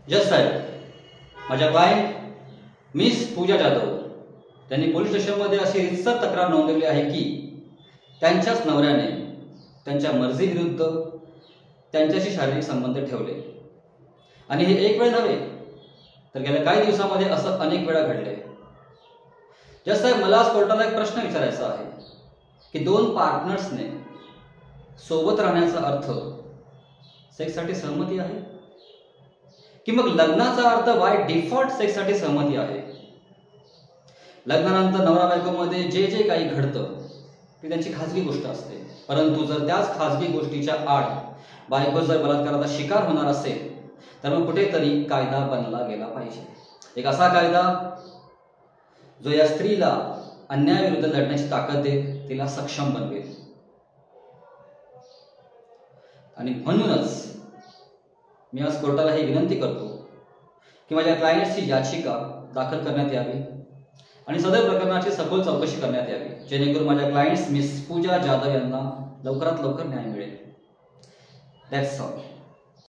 जज साहेब, माझ्या client miss पूजा जाधव त्यांनी पोलीस स्टेशनमध्ये अशी रितसर तक्रार नोंदवली आहे की त्यांच्याच नवऱ्याने त्यांच्या मर्जीविरुद्ध त्यांच्याशी शारीरिक संबंध ठेवले आणि हे एक वेळ नव्हे तर गेल्या काही दिवसामध्ये असं अनेक वेळा घडले. जज साहेब, मला आज कोर्टाला एक प्रश्न विचारायचा आहे की दोन पार्टनर्सने सोबत राहण्याचा अर्थ सेक्ससाठी सहमती आहे की मग लग्नाचा अर्थ बाय डिफॉल्ट सेक्ससाठी सहमती आहे? लग्नानंतर नवरा बायकोमध्ये जे जे काही घडतं ती त्यांची खाजगी गोष्ट असते, परंतु जर त्याच खाजगी गोष्टीच्या आड बायको जर बलात्काराचा शिकार होणार असेल तर मग कुठेतरी कायदा बनला गेला पाहिजे. एक असा कायदा जो या स्त्रीला अन्यायाविरुद्ध लढण्याची ताकद देत तिला सक्षम बनवेल. आणि म्हणूनच मी आज कोर्टाला ही विनंती करतो की माझ्या क्लायंटची याचिका दाखल करण्यात यावी आणि सदर प्रकरणाची सखोल चौकशी करण्यात यावी, जेणेकरून माझ्या क्लायंट्स मिस पूजा जाधव यांना लवकरात लवकर न्याय मिळेल. That's all.